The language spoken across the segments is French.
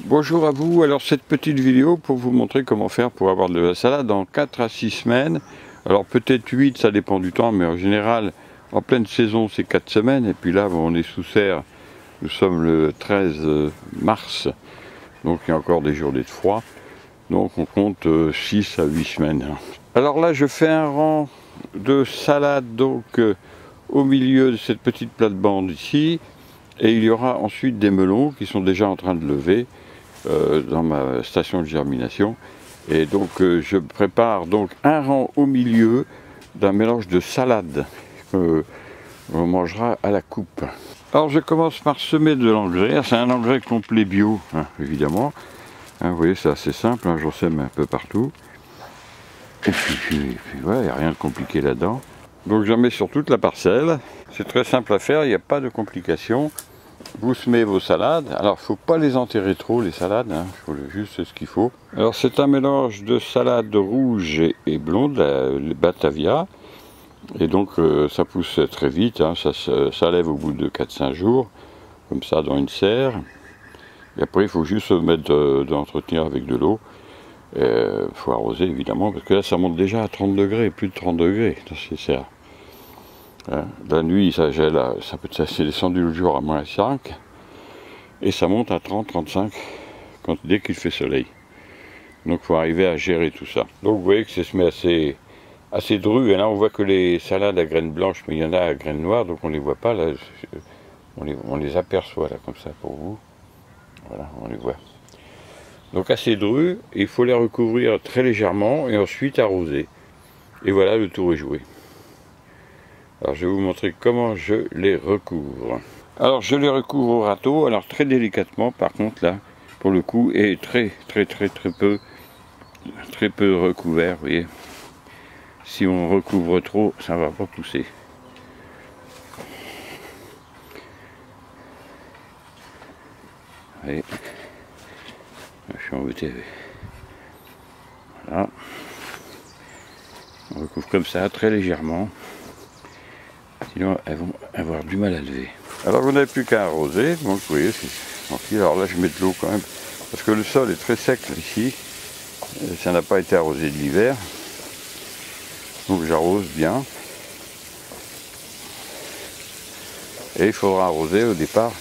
Bonjour à vous, alors cette petite vidéo pour vous montrer comment faire pour avoir de la salade en 4 à 6 semaines. Alors peut-être 8, ça dépend du temps, mais en général, en pleine saison, c'est 4 semaines. Et puis là, on est sous serre, nous sommes le 13 mars, donc il y a encore des journées de froid. Donc on compte 6 à 8 semaines. Alors là, je fais un rang de salade donc au milieu de cette petite plate-bande ici. Et il y aura ensuite des melons qui sont déjà en train de lever dans ma station de germination. Et donc je prépare donc un rang au milieu d'un mélange de salade qu'on mangera à la coupe. Alors je commence par semer de l'engrais. C'est un engrais complet bio, hein, évidemment. Hein, vous voyez, c'est assez simple, hein, j'en sème un peu partout. Et puis ouais, il n'y a rien de compliqué là-dedans. Donc j'en mets sur toute la parcelle. C'est très simple à faire, il n'y a pas de complications. Vous semez vos salades. Alors il ne faut pas les enterrer trop, les salades, hein. Il faut juste ce qu'il faut. Alors c'est un mélange de salade rouge et blonde, la Batavia. Et donc ça pousse très vite, hein. Ça lève au bout de 4-5 jours, comme ça dans une serre. Et après il faut juste se mettre d'entretenir avec de l'eau. Il faut arroser évidemment, parce que là ça monte déjà à 30 degrés, plus de 30 degrés dans ces serres. La nuit ça gèle, ça s'est descendu le jour à moins 5 et ça monte à 30-35 dès qu'il fait soleil. Donc il faut arriver à gérer tout ça. Donc vous voyez que ça se met assez dru, et là on voit que les salades à graines blanches, mais il y en a à graines noires, donc on ne les voit pas là, on les aperçoit là comme ça pour vous. Voilà, on les voit. Donc assez dru, il faut les recouvrir très légèrement et ensuite arroser. Et voilà, le tour est joué. Alors je vais vous montrer comment je les recouvre. Alors je les recouvre au râteau, alors très délicatement par contre là, pour le coup, et très peu recouvert, vous voyez. Si on recouvre trop, ça ne va pas pousser. Allez. Je suis embêté. Voilà. On recouvre comme ça, très légèrement. Sinon, elles vont avoir du mal à lever. Alors, vous n'avez plus qu'à arroser. Donc, vous voyez, c'est tranquille. Alors là, je mets de l'eau quand même. Parce que le sol est très sec ici. Ça n'a pas été arrosé de l'hiver. Donc, j'arrose bien. Et il faudra arroser au départ.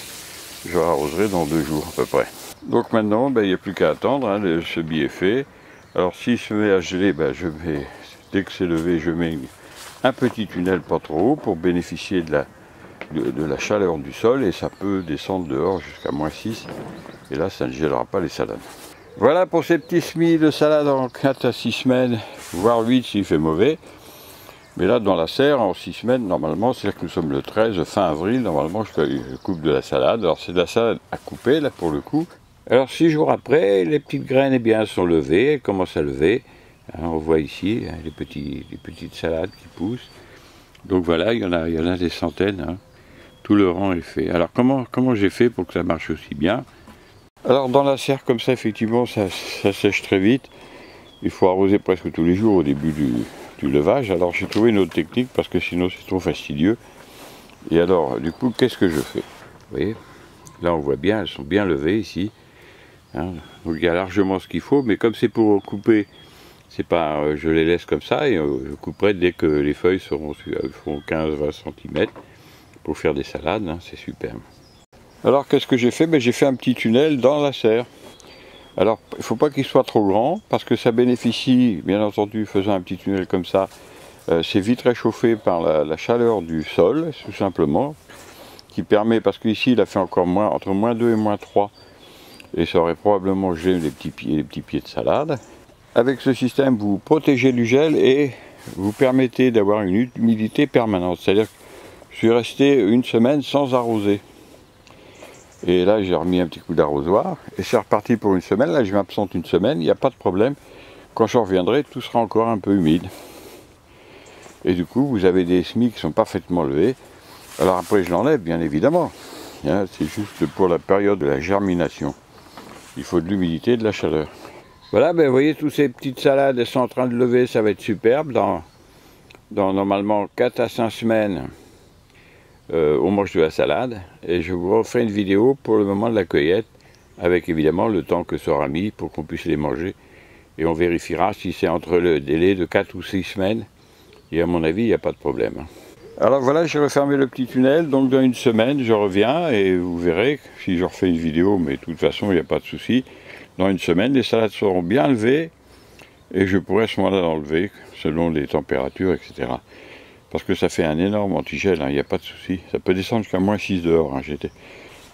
Je arroserai dans 2 jours à peu près. Donc maintenant, il n'y a plus qu'à attendre, hein, le semis est fait. Alors s'il se met à geler, dès que c'est levé, je mets un petit tunnel pas trop haut pour bénéficier de la chaleur du sol, et ça peut descendre dehors jusqu'à moins 6. Et là, ça ne gèlera pas les salades. Voilà pour ces petits semis de salade en 4 à 6 semaines, voire 8 s'il fait mauvais. Mais là, dans la serre, en 6 semaines, normalement, c'est-à-dire que nous sommes le 13, fin avril, normalement, je coupe de la salade. Alors c'est de la salade à couper, là, pour le coup. Alors 6 jours après, les petites graines eh bien, sont levées, elles commencent à lever. Hein, on voit ici hein, les petites salades qui poussent. Donc voilà, il y en a des centaines. Hein. Tout le rang est fait. Alors comment j'ai fait pour que ça marche aussi bien? Alors dans la serre comme ça, effectivement, ça sèche très vite. Il faut arroser presque tous les jours au début du levage. Alors j'ai trouvé une autre technique parce que sinon c'est trop fastidieux. Et alors du coup, qu'est-ce que je fais? Vous voyez, là on voit bien, elles sont bien levées ici. Hein, donc il y a largement ce qu'il faut, mais comme c'est pour couper, c'est pas, je les laisse comme ça et je couperai dès que les feuilles font 15-20 cm pour faire des salades, hein, c'est superbe. Alors qu'est-ce que j'ai fait? J'ai fait un petit tunnel dans la serre. Alors il ne faut pas qu'il soit trop grand parce que ça bénéficie, bien entendu, faisant un petit tunnel comme ça, c'est vite réchauffé par la chaleur du sol, tout simplement, qui permet, parce qu'ici il a fait encore entre moins 2 et moins 3. Et ça aurait probablement gelé les petits pieds de salade. Avec ce système, vous protégez du gel et vous permettez d'avoir une humidité permanente. C'est-à-dire que je suis resté une semaine sans arroser. Et là, j'ai remis un petit coup d'arrosoir. Et c'est reparti pour une semaine. Là, je m'absente une semaine, il n'y a pas de problème. Quand je reviendrai, tout sera encore un peu humide. Et du coup, vous avez des semis qui sont parfaitement levés. Alors après, je l'enlève, bien évidemment. C'est juste pour la période de la germination. Il faut de l'humidité et de la chaleur. Voilà, vous voyez, toutes ces petites salades, elles sont en train de lever, ça va être superbe. Dans normalement 4 à 5 semaines, on mange de la salade. Et je vous refais une vidéo pour le moment de la cueillette. avec évidemment le temps que ça aura mis pour qu'on puisse les manger. Et on vérifiera si c'est entre le délai de 4 ou 6 semaines. Et à mon avis, il n'y a pas de problème. Alors voilà, j'ai refermé le petit tunnel, donc dans une semaine, je reviens et vous verrez, si je refais une vidéo, mais de toute façon, il n'y a pas de souci, dans une semaine, les salades seront bien levées et je pourrai à ce moment-là l'enlever selon les températures, etc. Parce que ça fait un énorme antigel, il n'y a pas de souci. Ça peut descendre jusqu'à -6 dehors.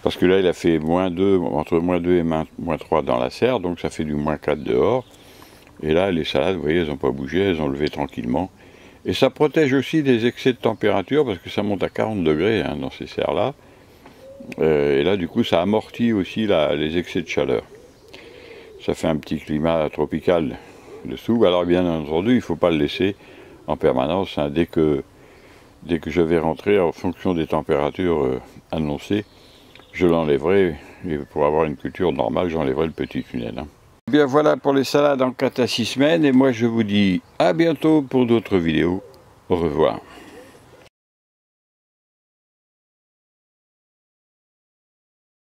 Parce que là, il a fait -2, entre -2 et -3 dans la serre, donc ça fait du -4 dehors. Et là, les salades, vous voyez, elles n'ont pas bougé, elles ont levé tranquillement. Et ça protège aussi des excès de température, parce que ça monte à 40 degrés dans ces serres-là. Et là, du coup, ça amortit aussi les excès de chaleur. Ça fait un petit climat tropical dessous. Alors, bien entendu, il ne faut pas le laisser en permanence. Dès que je vais rentrer, en fonction des températures annoncées, je l'enlèverai. Et pour avoir une culture normale, j'enlèverai le petit tunnel. Bien voilà pour les salades en 4 à 6 semaines, et moi je vous dis à bientôt pour d'autres vidéos. Au revoir.